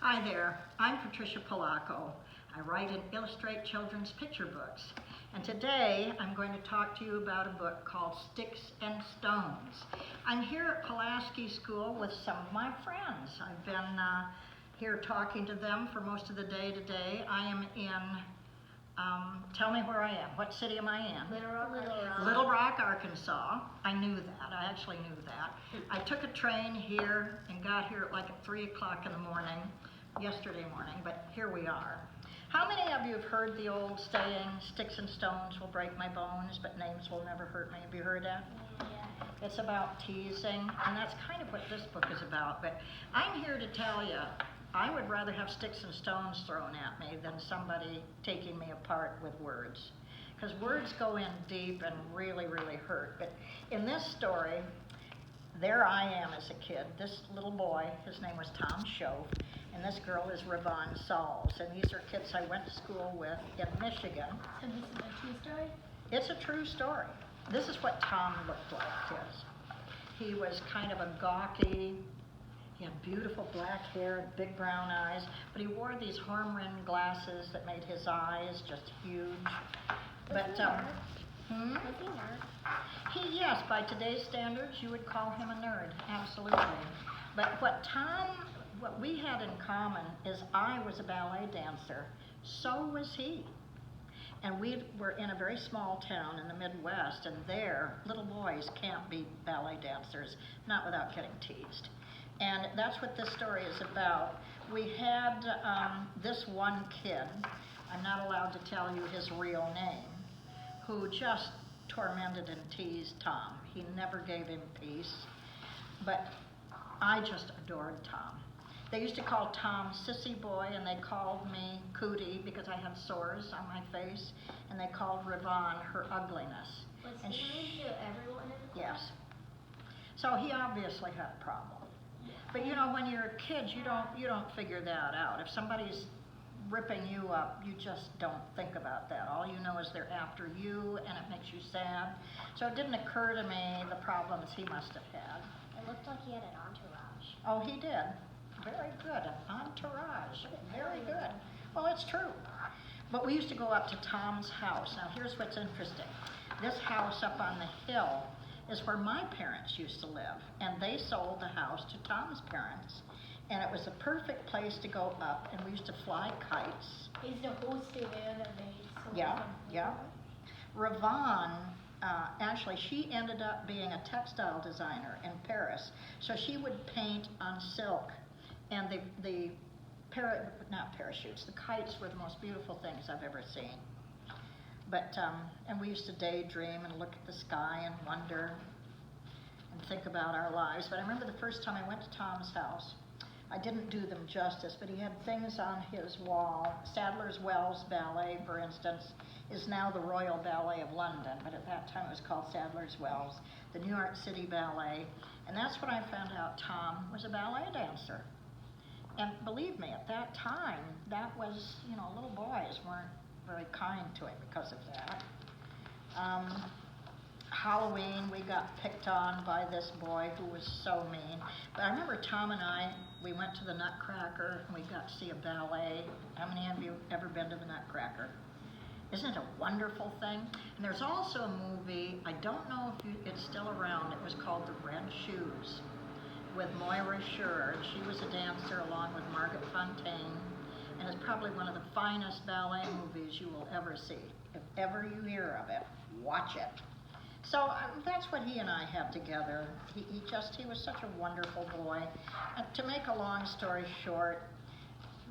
Hi there, I'm Patricia Polacco. I write and illustrate children's picture books. And today I'm going to talk to you about a book called Sticks and Stones. I'm here at Pulaski School with some of my friends. I've been here talking to them for most of the day today. I am in, tell me where I am. What city am I in? Little Rock, Arkansas. I knew that. I actually knew that. I took a train here and got here at like at 3 o'clock in the morning, yesterday morning, but here we are. How many of you have heard the old saying, sticks and stones will break my bones, but names will never hurt me? Have you heard that? Yeah. It's about teasing, and that's kind of what this book is about. But I'm here to tell you, I would rather have sticks and stones thrown at me than somebody taking me apart with words. Because words go in deep and really, really hurt. But in this story, there I am as a kid. This little boy, his name was Tom Shove, and this girl is Ravon Sauls. And these are kids I went to school with in Michigan. So this is a true story? It's a true story. This is what Tom looked like, kids. He was kind of a gawky, he had beautiful black hair and big brown eyes, but he wore these horn-rimmed glasses that made his eyes just huge. Was he a nerd? Was he a nerd? Yes, by today's standards, you would call him a nerd, absolutely. But what we had in common is I was a ballet dancer, so was he. And we were in a very small town in the Midwest, and there, little boys can't be ballet dancers, not without getting teased. And that's what this story is about. We had this one kid, I'm not allowed to tell you his real name, who just tormented and teased Tom. He never gave him peace, but I just adored Tom. They used to call Tom Sissy Boy, and they called me Cootie because I had sores on my face, and they called Ravon her ugliness. Was he mean to everyone in the class? Yes. So he obviously had a problem. But you know, when you're a kid, you don't figure that out. If somebody's ripping you up, you just don't think about that. All you know is they're after you, and it makes you sad. So it didn't occur to me the problems he must have had. It looked like he had an entourage. Oh, he did. Very good. An entourage. Very good. Well, it's true. But we used to go up to Tom's house. Now, here's what's interesting. This house up on the hill is where my parents used to live, and they sold the house to Tom's parents. And it was a perfect place to go up, and we used to fly kites. He's the host there that made. Yeah. Ravon, actually, she ended up being a textile designer in Paris. So she would paint on silk, and the kites were the most beautiful things I've ever seen. But, and we used to daydream and look at the sky and wonder and think about our lives. But I remember the first time I went to Tom's house, I didn't do them justice, but he had things on his wall. Sadler's Wells Ballet, for instance, is now the Royal Ballet of London, but at that time it was called Sadler's Wells, the New York City Ballet. And that's when I found out Tom was a ballet dancer. And believe me, at that time, that was, you know, little boys weren't very kind to him because of that. Halloween, we got picked on by this boy who was so mean. But I remember Tom and we went to the Nutcracker, and we got to see a ballet. How many of you ever been to the Nutcracker? Isn't it a wonderful thing? And there's also a movie, I don't know if it's still around, it was called The Red Shoes, with Moira Shearer. She was a dancer along with Margaret Fontaine, and it's probably one of the finest ballet movies you will ever see. If ever you hear of it, watch it. So that's what he and I had together. He was such a wonderful boy. And to make a long story short,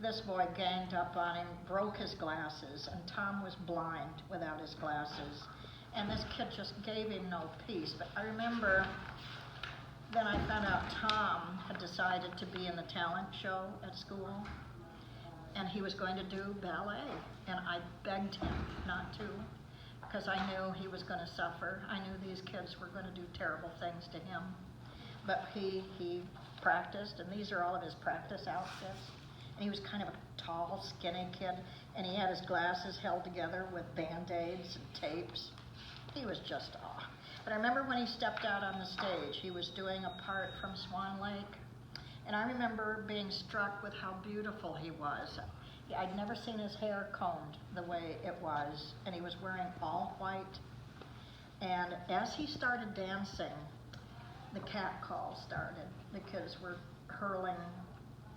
this boy ganged up on him, broke his glasses, and Tom was blind without his glasses. And this kid just gave him no peace. But I remember then I found out Tom had decided to be in the talent show at school, and he was going to do ballet. And I begged him not to, because I knew he was going to suffer. I knew these kids were going to do terrible things to him. But he practiced, and these are all of his practice outfits. And he was kind of a tall, skinny kid, and he had his glasses held together with Band-Aids and tapes. He was just But I remember when he stepped out on the stage, he was doing a part from Swan Lake, And I remember being struck with how beautiful he was. I'd never seen his hair combed the way it was, and he was wearing all white. And as he started dancing, the cat call started. The kids were hurling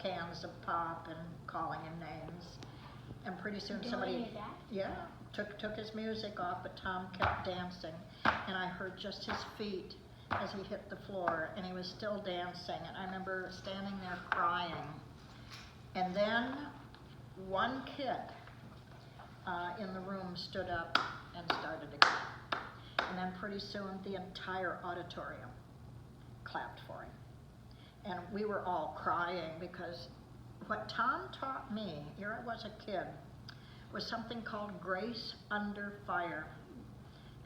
cans of pop and calling him names. And pretty soon somebody, took his music off, but Tom kept dancing. And I heard just his feet as he hit the floor, and he was still dancing. And I remember standing there crying. And then one kid in the room stood up and started to clap. And then pretty soon the entire auditorium clapped for him. And we were all crying because what Tom taught me, here I was a kid, was something called grace under fire.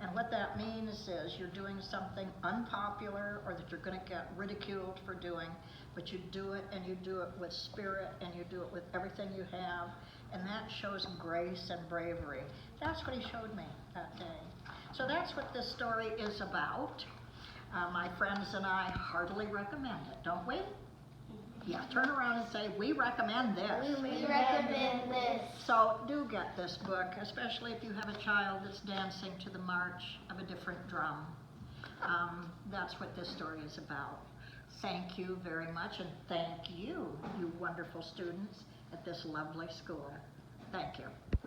And what that means is you're doing something unpopular or that you're going to get ridiculed for doing, but you do it, and you do it with spirit, and you do it with everything you have, and that shows grace and bravery. That's what he showed me that day. So that's what this story is about. My friends and I heartily recommend it, don't we? Yeah, turn around and say, we recommend this. We recommend this. So do get this book, especially if you have a child that's dancing to the march of a different drum. That's what this story is about. Thank you very much, and thank you, you wonderful students at this lovely school. Thank you.